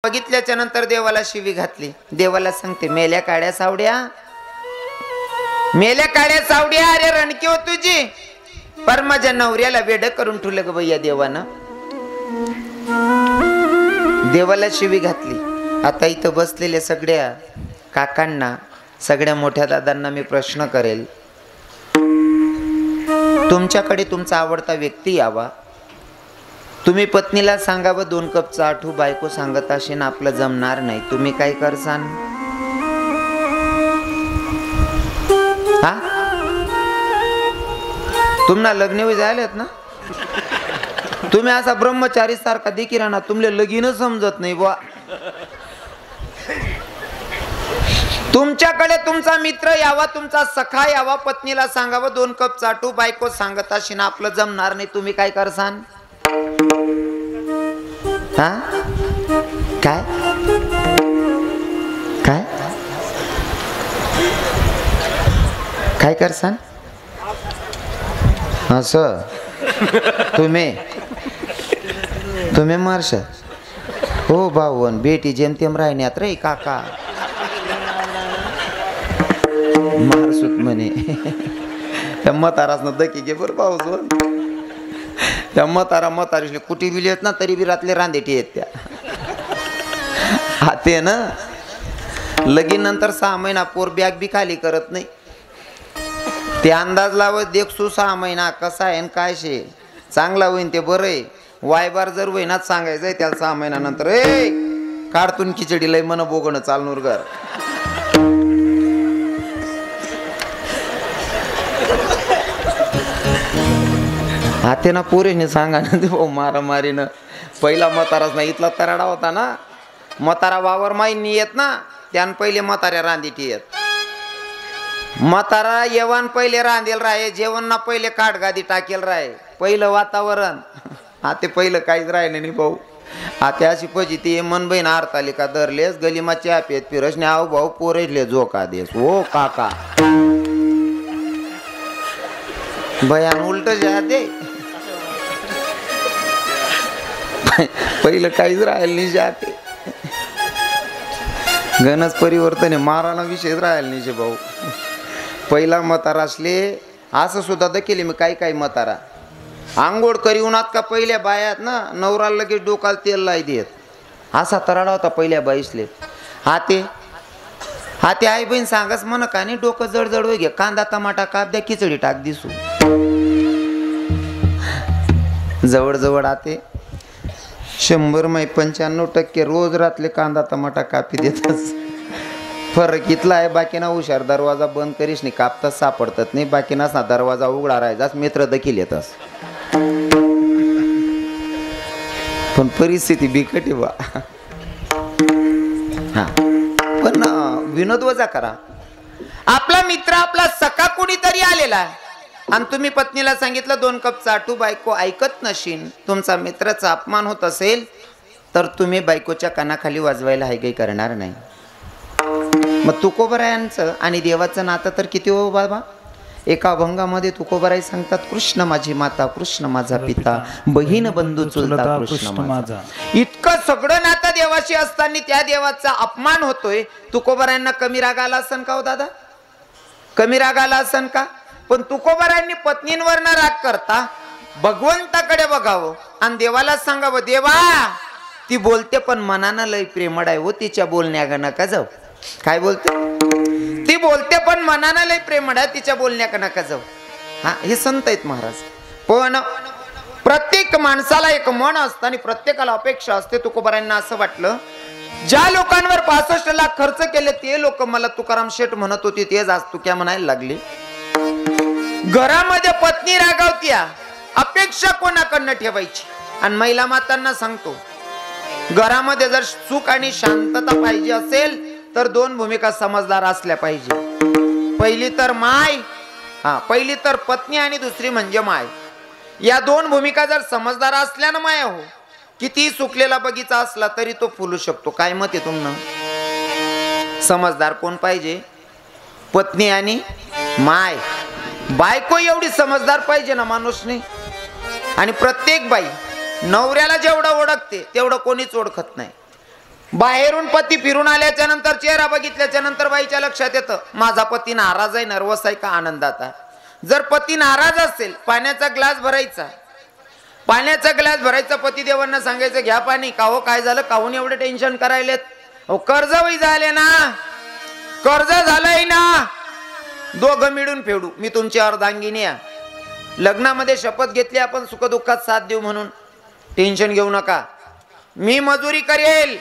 बघितल्याच्या नंतर देवाला शिवी घातली. देवाला सांगते मेल्या काड्या सावड्या, मेल्या काड्या सावड्या, अरे रणकी हो तुझी, पर माझ्या नवऱ्याला वेड करून ठेवलं ग भैया देवानं. देवाला शिवी घातली. आता इथं बसलेल्या सगळ्या काकांना, सगळ्या मोठ्या दादांना मी प्रश्न करेल, तुमच्याकडे तुमचा आवडता व्यक्ती यावा, तुम्ही पत्नीला सांगावं 2 कप चहा ठेवू, बायको सांगत असेल आपलं जमणार नाही, तुम्ही काय करसान? हा, तुम्हाला लग्न झालेत ना, तुम्ही असा ब्रह्मचारी सारखा देखील राहणार, तुमले लगीन समजत नाही बुवा. तुमच्याकडे तुमचा मित्र यावा, तुमचा सखा यावा, पत्नीला सांगावं 2 कप चहा ठेवू, बायको सांगत असेल आपलं जमणार नाही, तुम्ही काय करसान? हा, काय काय काय करसान? असं तुम्ही मारशा हो भाऊन बेटी जेमतेम राहण्यात रे काका मारसूत म्हणे. त्या म्हातारासनं दकी घे बरं भाऊ. त्या म्हातारी कुठे बिली आहेत ना तरी बी रातले रांदेटी आहेत त्या. हा ते ना लगीन नंतर 6 महिना पोर बॅग बी खाली करत नाही. ते अंदाज लावत देखसू 6 महिना कसा आहे काय शे चांगला होईन ते बरं आहे. वायबार जर होईनाच सांगायचंय त्याला 6 महिन्यानंतर ए काढतून खिचडी लय मन बोगणं चालनूर घर. हाते ना पोरीने सांगा ना ते भाऊ मारामारीनं. पहिला म्हाताराच ना इथला तराडा होता ना, म्हातारा वावर माईनी येत ना, त्यान पहिले म्हाताऱ्या रांदीटी येत. म्हातारा येवान पहिले रांदेल राहे, जेवण ना पहिले काठगादी टाकेल राहे, पहिलं वातावरण. ते पहिलं काहीच राहिले नाही भाऊ. ते अशी फजिती मन बहीण हरतालिका धरलेस गलीमा चहा पेत फिरसने आव भाऊ पोरेले झोका देस हो काका भयान उलट जाते. पहिलं काहीच राहिलं नाही जाते. गणच परिवर्तन आहे, माराना विषयच राहिला नाही भाऊ. पहिला म्हातारा असले असं सुद्धा केले मी काही म्हातारा आंघोळ करी उन्हात का पहिल्या बायात ना नवरा लगेच डोकाला तेल लाई देत. असा तराडा होता पहिल्या बाईसले. हाते आई बहीण सांगस म्हण का नाही डोकं जडजड होई घे, कांदा टमाटा काप द्या खिचडी टाक दिसू. जवळ आते 100-95% रोज रातले कांदा टमाटा कापी देतात. फरक इथला आहे, बाकी ना हुशार दरवाजा बंद करीस नाही कापताच सापडतात नाही, बाकी ना दरवाजा उघडा राहायचाच मित्र देखील येतस. पण परिस्थिती बिकट बा. हा पण विनोद वजा करा. आपला मित्र आपला सखा कोणीतरी आलेला आहे आणि तुम्ही पत्नीला सांगितलं 2 कप चहा ठेवू, बायको ऐकत नशीन, तुमचा मित्राचा अपमान होत असेल तर तुम्ही बायकोच्या कानाखाली वाजवायला हायगाई करणार नाही. मग तुकोबरायांचं आणि देवाचं नातं तर किती हो बाबा. एका अभंगामध्ये तुकोबराई सांगतात कृष्ण माझी माता, कृष्ण माझा पिता, बहीण बंधू चुलता कृष्ण माझा. इतकं सगळं नातं देवाशी असताना त्या देवाचा अपमान होतोय. तुकोबरायांना कमी राग आला असन का हो दादा? कमी राग आला असन का? पण तुकोबरायांनी पत्नींवर न राग करता भगवंताकडे बघावं आणि देवाला सांगावं देवा ती बोलते पण मनानं लय प्रेमळ आहे हो, तिच्या बोलण्याग नका जाऊ. काय बोलते? ती बोलते पण मनानं लय प्रेमळ आहे, तिच्या बोलण्याग नका जाऊ. हा हे संत आहेत महाराज. पण प्रत्येक माणसाला एक मन असतं आणि प्रत्येकाला अपेक्षा असते. तुकोबरायांना असं वाटलं ज्या लोकांवर 65 लाख खर्च केले ते लोक मला तुकाराम शेठ म्हणत होते तेच आज तुक्या म्हणायला लागले. घरामध्ये पत्नी रागावत्या, अपेक्षा कोणाकडनं ठेवायची? आणि महिला मातांना सांगतो घरामध्ये जर सुख आणि शांतता पाहिजे असेल तर 2 भूमिका समजदार असल्या पाहिजे. पहिली तर माय, पहिली तर पत्नी आणि दुसरी म्हणजे माय. या 2 भूमिका जर समजदार असल्या ना माया हो, किती सुकलेला बगीचा असला तरी तो फुलू शकतो. काय मत आहे तुमनं? समजदार कोण पाहिजे? पत्नी आणि माय. बायको एवढी समजदार पाहिजे ना माणूसने. आणि प्रत्येक बाई नवऱ्याला जेवढं ओळखते तेवढं कोणीच ओळखत नाही. बाहेरून पती फिरून आल्याच्या नंतर चेहरा बघितल्याच्या नंतर बाईच्या लक्षात येतं माझा पती नाराज आहे, नर्वस आहे का आनंदात आहे. जर पती नाराज असेल पाण्याचा ग्लास भरायचा, पाण्याचा ग्लास भरायचा, पतिदेवांना सांगायचं घ्या पाणी. का हो काय झालं, काहून एवढे टेन्शन करायलेत? अहो कर्ज वही झाले ना, कर्ज झालंय ना, दोघं मिळून फेडू, मी तुमची अर्धांगिनी आहे. लग्नामध्ये शपथ घेतली आपण सुखदुःखात साथ देऊ म्हणून, टेन्शन घेऊ नका, मी मजुरी करेल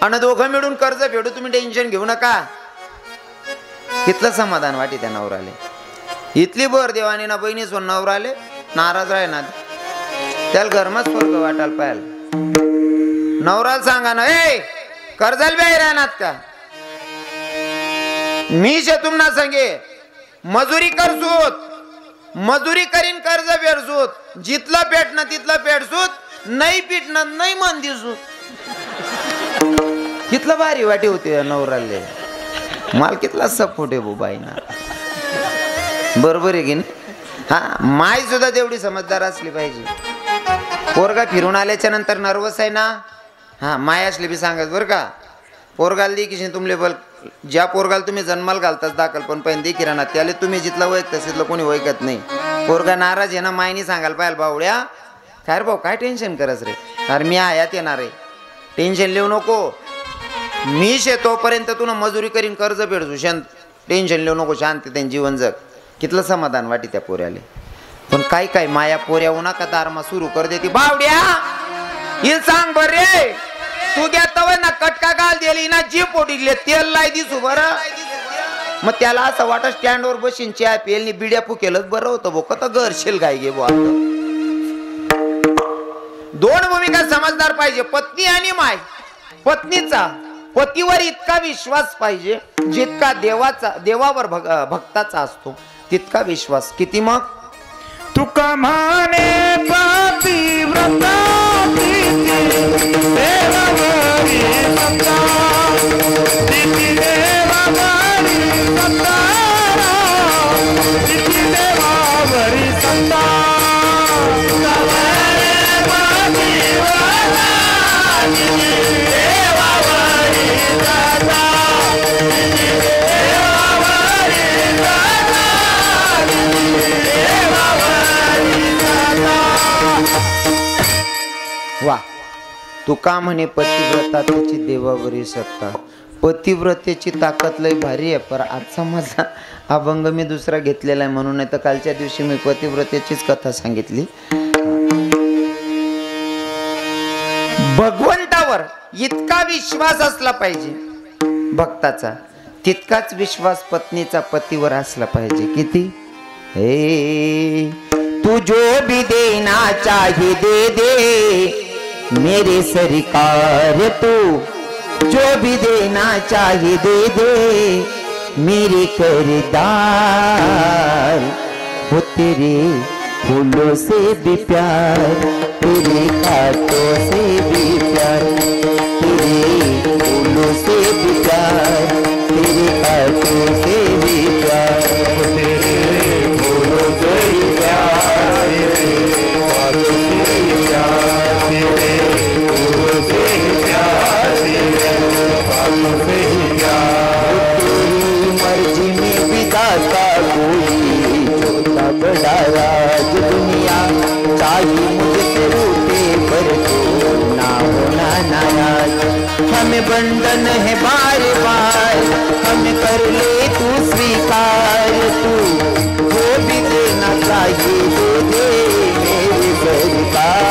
आणि दोघं मिळून कर्ज फेडू, तुम्ही टेन्शन घेऊ नका. कितलं समाधान वाटी त्या नवराले. इथली बर देवानी ना बहिणी सोन नवराले नाराज राहे ना, त्याला घरमच स्वर्ग वाटायला पाहिजे. नवराला सांगा ना, ए कर्जाला बी राहणार का, मी तुम ना सांगे मजुरी करसूत, मजुरी करीन कर्ज फेडसूत, जितलं पेटणं तिथलं पेटसूत, नाही पिटणं नाही मन दिसूत. कितलं भारी वाटी होते नवराले. माल कितला सपोर्ट आहे बुबाईना, बरोबर आहे की नाही. हा माय सुद्धा तेवढी समजदार असली पाहिजे. पोरगा फिरून आल्याच्या नंतर नर्वस आहे ना, हा माय असली बी सांगत बरं का, पोरगाल दी की तुमले बल ज्या पोरगाल तुम्ही जन्माल घालताच दाखल पण पहिली दे किराणा त्याला तुम्ही जिथलं वैक तसलं कोणी वैकत नाही. पोरगा नाराज आहे ना, मायनी सांगायला पाहिजे बावड्या काय रे भाऊ काय टेन्शन करस रे, अरे मी आयात येणार आहे, टेन्शन लिहू नको, मी तोपर्यंत तुला मजुरी करीन कर्ज फेडू, शांत टेन्शन लिहू नको, शांत त्यांनी जीवन जग. कितलं समाधान वाटी त्या पोऱ्याले. पण काय काय माया पोऱ्या उन्हा का दारमा सुरू कर देते. बावड्या हिल सांग बर रे, तू घ्या तवय ना कटका गाल दिली ना, जी पोटीले तेल लाई दिसू बरं. मग त्याला असं वाटत स्टँडवर बशीन चहा पेलनी बिड्या फुकेलच बरं होतं भो, कत घरशेल गाय गे बो. दोन भूमिका समजदार पाहिजे, पत्नी आणि माय. पत्नीचा पतीवर इतका विश्वास पाहिजे जितका देवावर भक्ताचा असतो तितका विश्वास. किती मग तुका माने पतिव्रता देवावरी सत्ता, तिथी देवावरी सत्ता, तिथी देवावरी सत्ता. तुका माने पतिव्रता देवावरी सत्ता, तिथी देवावरी सत्ता, वा. तुका म्हणे पतिव्रता त्याची देवावरी सत्ता. पतिव्रतेची ताकद लय भारी आहे. पर आजचा माझा अभंग मी दुसरा घेतलेला आहे म्हणून, नाही तर कालच्या दिवशी मी पतिव्रतेचीच कथा सांगितली. भगवंतावर इतका विश्वास असला पाहिजे भक्ताचा, तितकाच विश्वास पत्नीचा पतीवर असला पाहिजे. किती हे तू जो भी देना चाहिए दे दे मेरे सरकार, तू जो भी देना चाहिए दे दे मेरे करदार. हो तेरे फूलों से भी प्यार, तेरे कांटों से भी प्यार, तेरे फूलों से भी प्यार, तेरे कांटों से भी प्यार, तेरे फूलों से भी प्यार, तेरे कांटों से भी प्यार, तेरे फूलों से भी प्यार, तेरे कांटों से भी प्यार. तेरी मर्जी में विधाता कोई छोटा बड़ा राज दुनिया, चाहिए मुझे रूठे पर तो ना होना नाराज. हमें बंधन है बार बार, हमें कर ले तू स्वीकार, तू वो भी देना चाहिए दे दे मेरे सरकार.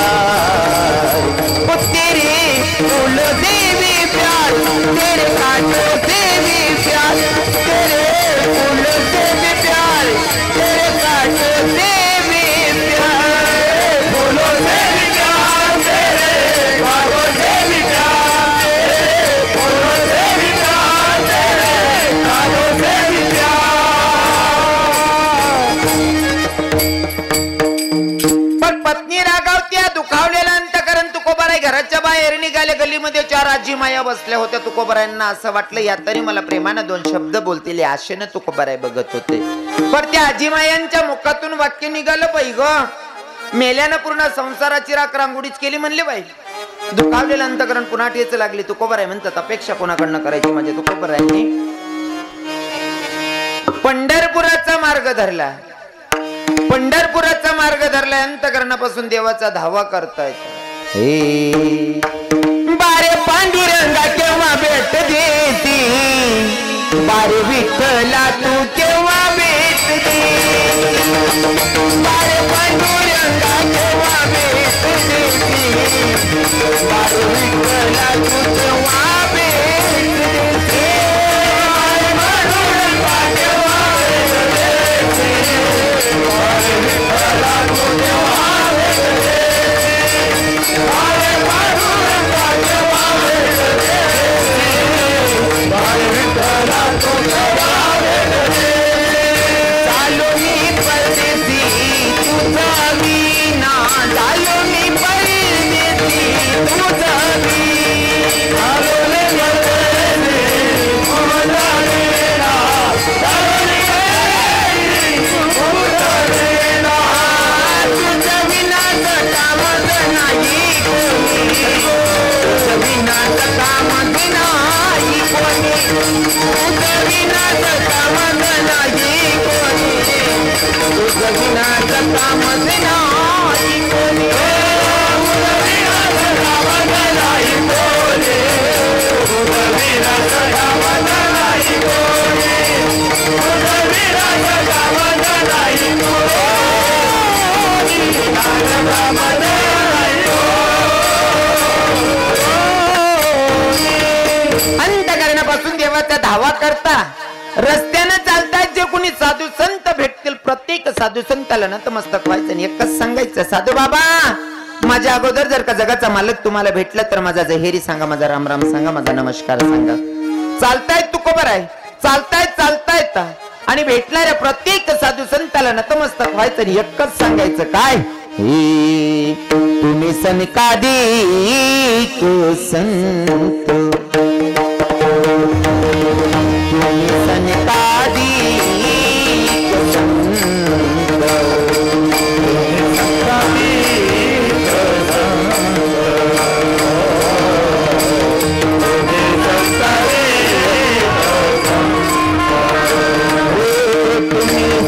वो तेरे फूल से भी प्यार, तेरे कांटों से भी प्यार, तेरे फूल से भी प्यार, तेरे कांटों से भी प्यार, फूलों से भी प्यार, तेरे कांटों से भी प्यार, तेरे फूलों से भी प्यार, तेरे कांटों से भी प्यार. पण पत्नी रागावत्या, दुखावलेला अंतकरण तुकोबाराय घराच्या बाहेर निघाले. गल्लीमध्ये चार आजी माया बसल्या होत्या. तुकोबारायांना असं वाटलं या तरी मला प्रेमानं दोन शब्द बोलतील, आशेनं तुकोबाराय बघत होते. पण त्या आजी मायांच्या मुखातून वाक्य निघालं, बाई ग मेल्यानं पूर्ण संसाराची राख रांगोळीच केली म्हणले बाई. दुखावलेलं अंतकरण पुन्हा ठेच लागली. तुकोबर आहे म्हणतात, अपेक्षा कोणाकडनं करायची माझे तुकोबर आहे. पंढरपुराचा मार्ग धरला. पंढरपुराचा मार्ग धरला. अंतकरणापासून देवाचा धावा करतायत. हे बारे पांडुरंगा केव्हा भेट देती, बारे विठ्ठला तू केव्हा भेट देती, बारे पांडुरंगा केव्हा भेट देती, बारे विठ्ठला तू केव्हा भेट देती, बारे पांडुरंगा केव्हा भेट देती, बारे विठ्ठला तू केव्हा भेट देती, बारे पांडुरंगा केव्हा भेट देती, बारे विठ्ठला तू केव्हा भेट देती. चालो मी परदेशी तुझा विना, चालो मी परदेशी तुझा विना, चालो मी परदेशी तुझा विना, चालो मी परदेशी तुझा विना, तुझा विनाचं काम नाही कोणी, तुझा विनाचं काम नाही कोणी, तुझा विनाचं काम नाही कोणी, तुझा विनाचं काम नाही कोणी, तुझा विनाचं काम नाही कोणी, तुझा विनाचं काम नाही कोणी, तुझा विनाचं काम नाही कोणी, विनाचं काम नाही कोणी. अंतकरणापासून देवाचा धावा करता रस्त्यानं चालतात जे कोणी साधू संत भेटतील, प्रत्येक साधू संताला नतमस्तक व्हायचं आणि एकच सांगायचं, साधू बाबा माझ्या अगोदर जर का जगाचा मालक तुम्हाला भेटला तर माझा जहेरी सांगा, माझा राम राम सांगा, माझा नमस्कार सांगा. चालतायत तुकोबर आहे, चालतायत आणि भेटणाऱ्या प्रत्येक साधू संताला नतमस्तक व्हायचं आणि एकच सांगायचं काय, हे तुम्ही सनकादिक संत, तुम्ही सनकादिक संत,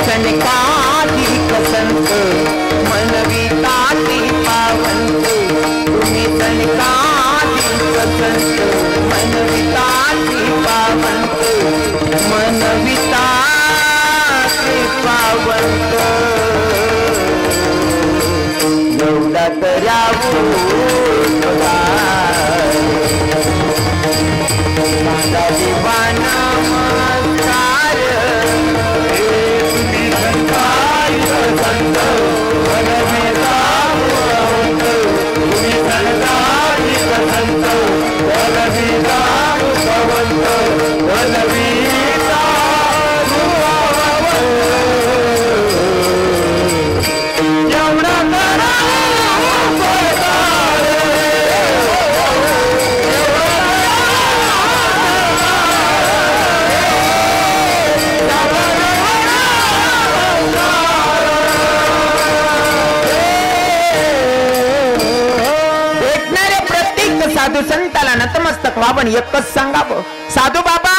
सनकादिक संत मनविताती पावंत, तुम्ही सनकादिक संत मनविताती पावंत, मनविताती पावंत, एवढा करावो माझा देवा नमस्कार. साधू संताला नतमस्तक व्हावं, एकच सांगावं, साधू बाबा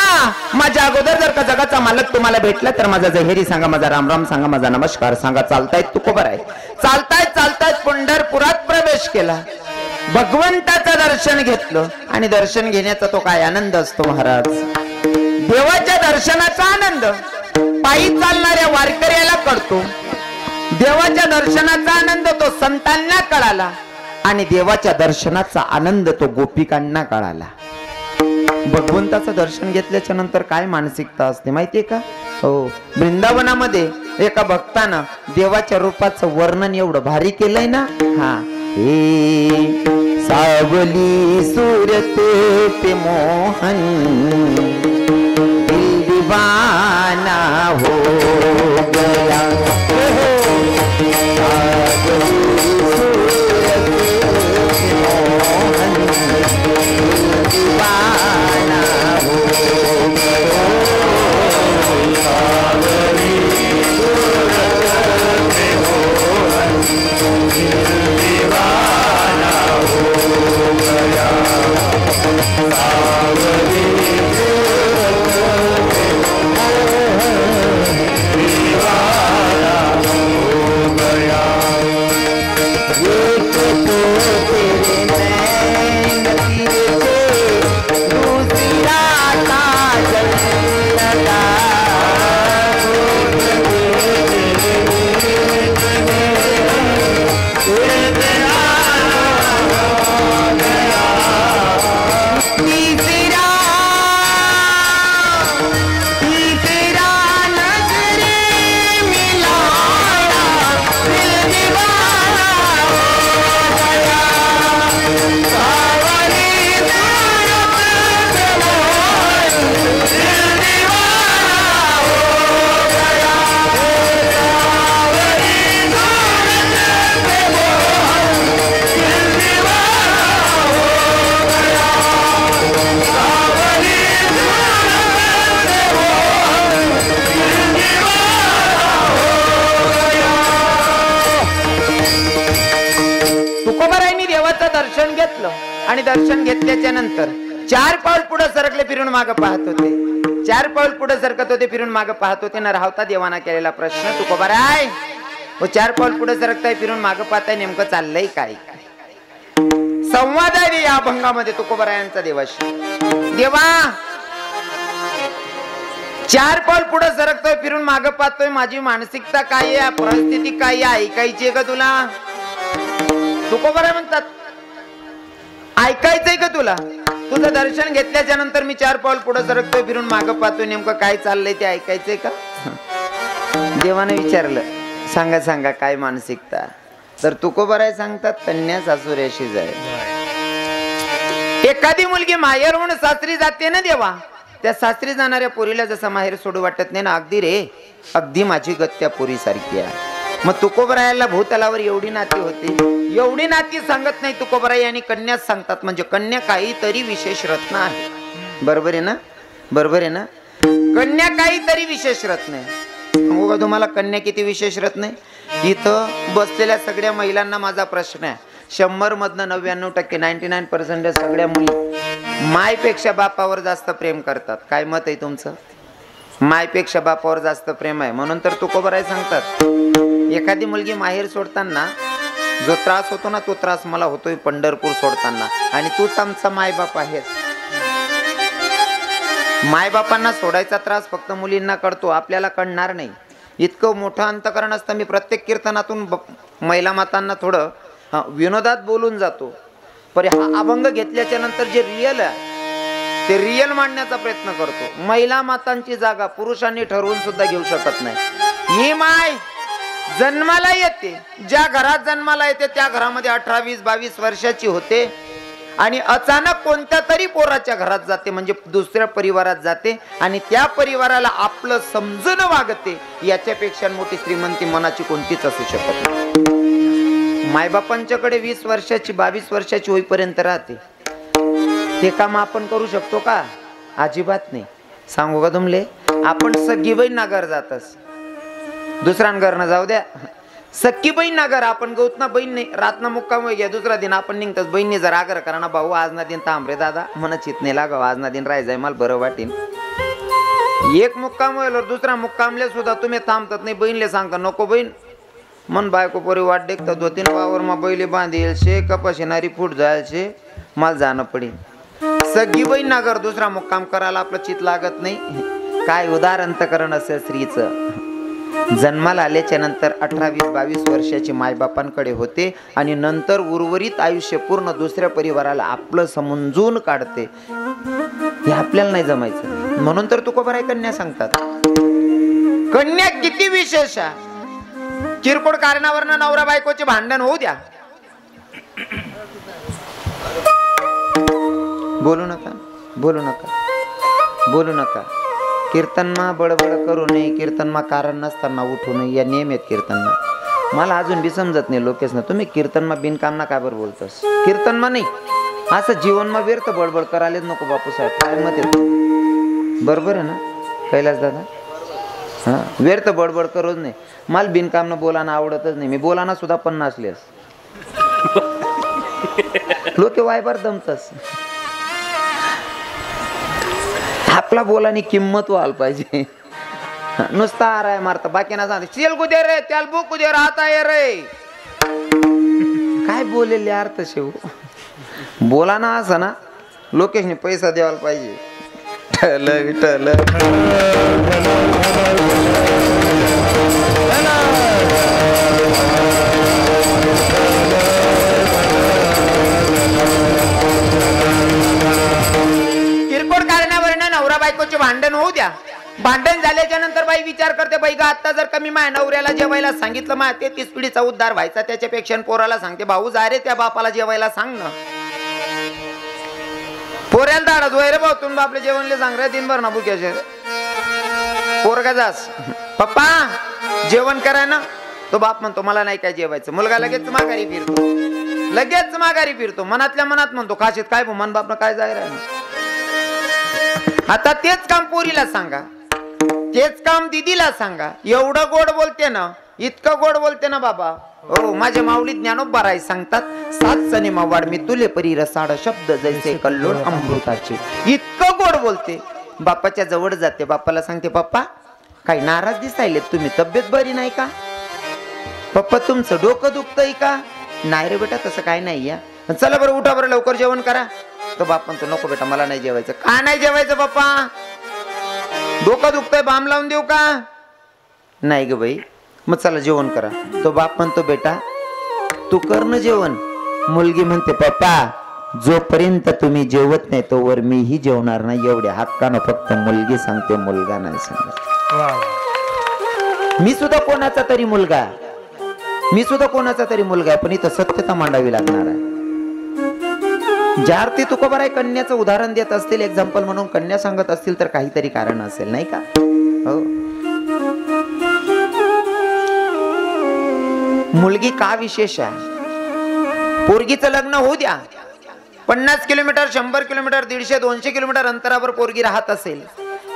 माझ्या अगोदर जर का जगाचा मालक तुम्हाला भेटला तर माझा जहेरी सांगा, माझा राम राम सांगा, माझा नमस्कार सांगा. चालतायत तुकोबर आहे, चालतायत पंढरपुरात प्रवेश केला, भगवंताचं दर्शन घेतलं आणि दर्शन घेण्याचा तो काय आनंद असतो महाराज. देवाच्या दर्शनाचा आनंद पायी चालणाऱ्या वारकऱ्याला कळतो, देवाच्या दर्शनाचा आनंद तो संतांना कळाला आणि देवाच्या दर्शनाचा आनंद तो गोपिकांना कळाला. भगवंताचं दर्शन घेतल्याच्या नंतर काय मानसिकता असते माहितीये का? हो, वृंदावनामध्ये एका भक्तानं देवाच्या रूपाचं वर्णन एवढं भारी केलंय ना. हा, हे सावली सूरत पे मोहन दिल दीवाना हो गया, आणि दर्शन घेतल्याच्या नंतर 4 पाऊल पुढे सरकले, फिरून मागे पाहत होते. 4 पाऊल पुढे सरकत होते, फिरून मागे पाहत होते. न राहता देवाना केलेला प्रश्न, तू बरा आहे? व 4 पाऊल पुढे सरकताय, फिरून मागे पाहताय, नेमकं चाललंय काय? संवाद आहे या अभंगामध्ये तुकोबरायांचा देवाशी. देवा 4 पाऊल पुढे सरकतोय, फिरून मागे पाहतोय, माझी मानसिकता काय आहे, परिस्थिती काय आहे, ऐकायची का तुला? तुकोबराय म्हणतात, ऐकायचंय का तुला? तुझं दर्शन घेतल्याच्या नंतर मी 4 पाऊल पुढे सरकतोय, फिरून मागे पाहतोय, नेमकं काय चाललंय ते ऐकायचंय का? देवाने विचारलं, सांगा सांगा काय मानसिकता? तर तुकोबराय सांगतात, कन्या सासुऱ्याशी जाय. एखादी मुलगी माहेरहून सासरी जाते ना देवा, त्या सासरी जाणाऱ्या पोरीला जसं माहेर सोडू वाटत नाही ना, अगदी रे, अगदी माझी गत त्या पोरी सारखी आहे. मग तुकोबरायाला भूतलावर एवढी नाती होती, एवढी नाती सांगत नाही तुकोबराई, आणि कन्याच सांगतात. म्हणजे कन्या काहीतरी विशेष रत्न आहे. बरोबर आहे ना? बरोबर आहे ना? कन्या काहीतरी विशेष रत्न आहे. सांगू का तुम्हाला कन्या किती विशेष रत्न आहे? इथं बसलेल्या सगळ्या महिलांना माझा प्रश्न आहे, 100 मधनं 99%, 99% सगळ्या मुली मायपेक्षा बापावर जास्त प्रेम करतात. काय मत आहे तुमचं? मायपेक्षा बापावर जास्त प्रेम आहे. म्हणून तर तुकोबराय सांगतात, एखादी मुलगी माहेर सोडताना जो त्रास होतो ना, तो त्रास मला होतोय पंढरपूर सोडताना, आणि तूच आमचा मायबाप आहेस. मायबापांना सोडायचा त्रास फक्त मुलींना कळतो, आपल्याला कळणार नाही. इतकं मोठं अंतकरण असतं. मी प्रत्येक कीर्तनातून महिला मातांना थोडं विनोदात बोलून जातो, पण हा अभंग घेतल्याच्या नंतर जे रिअल आहे ते रिअल मांडण्याचा प्रयत्न करतो. महिला मातांची जागा पुरुषांनी ठरवून सुद्धा घेऊ शकत नाही. ही माय जन्माला येते, ज्या घरात जन्माला येते त्या घरामध्ये 18, 20, 22 वर्षाची होते, आणि अचानक कोणत्या तरी पोराच्या घरात जाते, म्हणजे दुसऱ्या परिवारात जाते, आणि त्या परिवाराला आपलं समजून वागते. याच्यापेक्षा मोठी श्रीमंती मनाची कोणतीच असू शकत नाही. मायबापांच्याकडे 20 वर्षाची 22 वर्षाची होईपर्यंत राहते. ते काम आपण करू शकतो का? अजिबात नाही. सांगू का तुमले, आपण सगळी बहीण नागर जातस, दुसऱ्यांघरनं जाऊ द्या, सख्खी बहीण नागर, आपण गौतना बहीण नाही, रातना मुक्काम घ्या, दुसरा दिन आपण निघतच. बहिणी जर आग्रह करा ना, भाऊ आज ना दिन थांब रे दादा, म्हणा चित नाही लागाव, आज ना दिन राह जाय, मला बरं वाटेल. एक मुक्काम व्हायला दुसरा मुक्कामले सुद्धा तुम्ही थांबतात नाही. बहीणले सांगता नको बहीण, मन बायको पोरी वाट देखतात, 2-3 वावर मा बैली बांधेल शे, कपाशीनारी फूट जायल शे, मला जाणं पडेल. सगळी बहीण नागर, दुसरा मुक्काम करायला आपलं चित लागत नाही. काय उदाहरण अंतकरण असेल स्त्रीचं. जन्माला आल्याच्या नंतर 18, 20, 22 वर्षाची मायबापांकडे होते, आणि नंतर उर्वरित आयुष्य पूर्ण दुसऱ्या परिवाराला आपलं समजून काढते. हे आपल्याला नाही जमायचं. म्हणून तर तुकोबराय कन्या सांगतात. कन्या किती विशेष आहे. किरकोळ कारणावरनं नवरा बायकोचे भांडण होऊ द्या, बोलू नका, बोलू नका, बोलू नका. कीर्तनमा बडबड करू नये, कीर्तनमा कारण नसताना उठू नये, या नियम आहेत कीर्तनमा. मला अजून बी समजत नाही लोकेश ना, तुम्ही कीर्तनमा बिनकामना का बरं बोलतस? कीर्तनमा नाही, असं जीवनमा व्यर्थ बडबड करायलाच नको बापू साहेब. काय मत येत? बरोबर आहे ना कैलास दादा? हां, व्यर्थ बडबड करूच नाही. मला बिनकामना बोलाना आवडतच नाही. मी बोलाना सुद्धा पण नसलेस लोके वायबार दमतस. आपला बोलानी किंमत व्हायला पाहिजे. नुसता आराय मारता, बाकी ना सांगते चल कुदे रे, त्याल बु कुदे राहता ये रे. काय बोलेले अर्थ शेव. बोला ना असं ना, लोकेशने पैसा द्यायला पाहिजे. ठल विठल किरकोळ कारणावरनं नवरा बायकोचे भांडण होऊ द्या. भांडण झाल्याच्या नंतर बाई विचार करते, बाई गा आता जर कमी माझ्या नवऱ्याला जेवायला सांगितलं, मा 33 पिढीचा उद्धार व्हायचा, त्याच्यापेक्षा पोराला सांगते भाऊ जा रे त्या बापाला जेवायला सांग ना. पोऱ्याला दाडा जोय रे भाऊ, तुम्ही बापले जेवणले सांग रे, दिनभर ना भुक्याचे. पोरगा जास पप्पा जेवण करा ना, तो बाप म्हणतो मला नाही काय जेवायचं. मुलगा लगेच माघारी फिरतो, लगेच माघारी फिरतो. मनातल्या मनात म्हणतो काशीत काय मन बापनं काय जाय रे. आता तेच काम पोरीला सांगा, तेच काम दिदीला सांगा. एवढं गोड बोलते ना, इतकं गोड बोलते ना बाबा, हो माझ्या माऊली ज्ञानोबा राय सांगतात, सात सने मावाड मी तुले परी रसाड शब्द जैसे कल्लोळ अमृताचे. इतकं गोड बोलते. बाप्पाच्या जवळ जाते, बाप्पाला सांगते, पप्पा काही नाराज दिसायले तुम्ही, तब्येत बरी नाही का? पप्पा तुमचं डोकं दुखतंय का? नाही रे बेटा तसं काय नाही या. चला बरं उठा बरं लवकर जेवण करा. तो बाप म्हणतो नको बेटा मला नाही जेवायचं. का नाही जेवायचं पप्पा? डोकं दुखतंय बाम लावून देऊ का? नाही ग बाई. मग चला जेवण करा. तो बाप म्हणतो बेटा तू कर ना जेवण. मुलगी म्हणते पप्पा जोपर्यंत तुम्ही जेवत नाही तोवर मीही जेवणार नाही. एवढ्या हक्कानं फक्त मुलगी सांगते, मुलगा नाही सांगत. मी सुद्धा कोणाचा तरी मुलगा, मी सुद्धा कोणाचा तरी मुलगा आहे, पण इथं सत्यता मांडावी लागणार आहे. ज्या अर्थी तुकोबा राय कन्याचं उदाहरण देत असतील, एक्झाम्पल म्हणून कन्या सांगत असतील तर काहीतरी कारण असेल नाही का? हो. मुलगी का विशेष आहे? पोरगीचं लग्न होऊ द्या, 50 किलोमीटर 100 किलोमीटर 150 200 किलोमीटर अंतरावर पोरगी राहत असेल,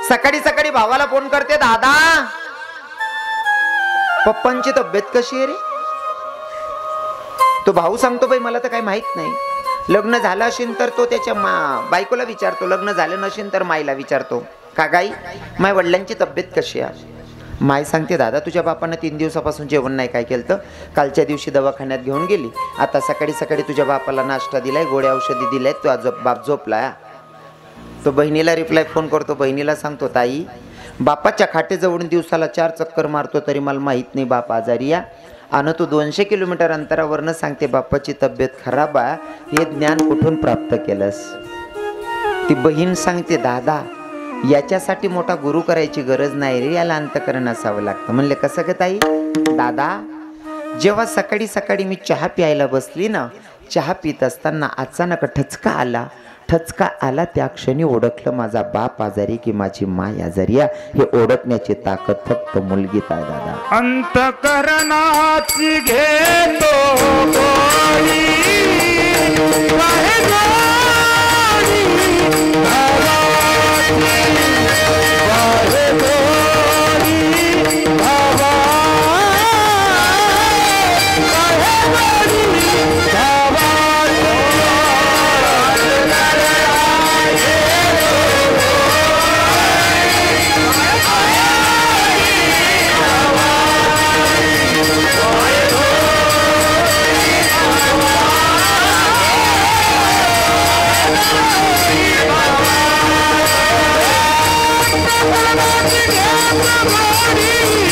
सकाळी सकाळी भावाला फोन करते, दादा पप्पांची तब्येत कशी आहे रे? तो भाऊ सांगतो बाई मला तर काही माहित नाही. लग्न झालं असेल तर तो त्याच्या बायकोला विचारतो, लग्न झालं नसेल तर माईला विचारतो, का गाई माय वडिलांची तब्येत कशी आहे? माय सांगते दादा तुझ्या बापानं 3 दिवसापासून जेवण नाही काय केलं, कालच्या दिवशी दवाखान्यात घेऊन गेली, आता सकाळी सकाळी तुझ्या बापाला नाश्ता दिलाय, गोळ्या औषधी दिल्यात, तुझा बाप झोपलाय. तो बहिणीला रिप्लाय फोन करतो, बहिणीला सांगतो ताई बापाच्या खाटेजवळून दिवसाला 4 चक्कर मारतो तरी मला माहित नाही बाप आजारी या, आणि तू 200 किलोमीटर अंतरावरनं सांगते बापाची तब्येत खराब आहे, हे ज्ञान कुठून प्राप्त केलंस? ती बहीण सांगते दादा याच्यासाठी मोठा गुरु करायची गरज नाही रे, याला अंतकरण असावं लागतं. म्हणले कसं ग ताई? दादा जेव्हा सकाळी सकाळी मी चहा प्यायला बसली ना, चहा पित असताना अचानक ठचका आला, ठचका आला त्या क्षणी ओळखलं माझा बाप आजारी की माझी माय आजारी आहे. हे ओळखण्याची ताकद फक्त मुलगीत आहे दादा. अंतकरणाची घेतो गोडी, आहे गोडी भावाची, आहे गोडी भावा, आहे गोडी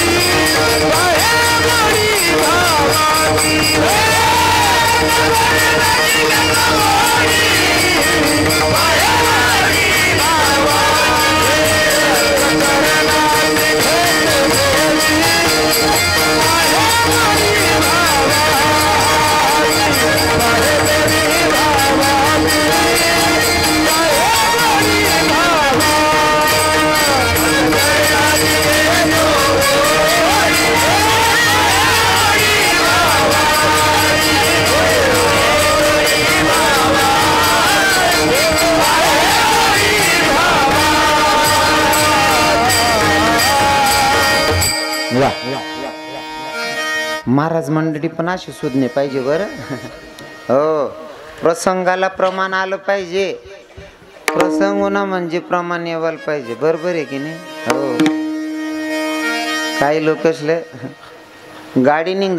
भावा. महाराज मंडळी पण अशी सुधने पाहिजे बरं. हो प्रसंगाला प्रमाण आलं पाहिजे, प्रसंग होणं म्हणजे प्रमाण यावायला पाहिजे. बरोबर आहे की नाही? हो काही लोक गाडी निघ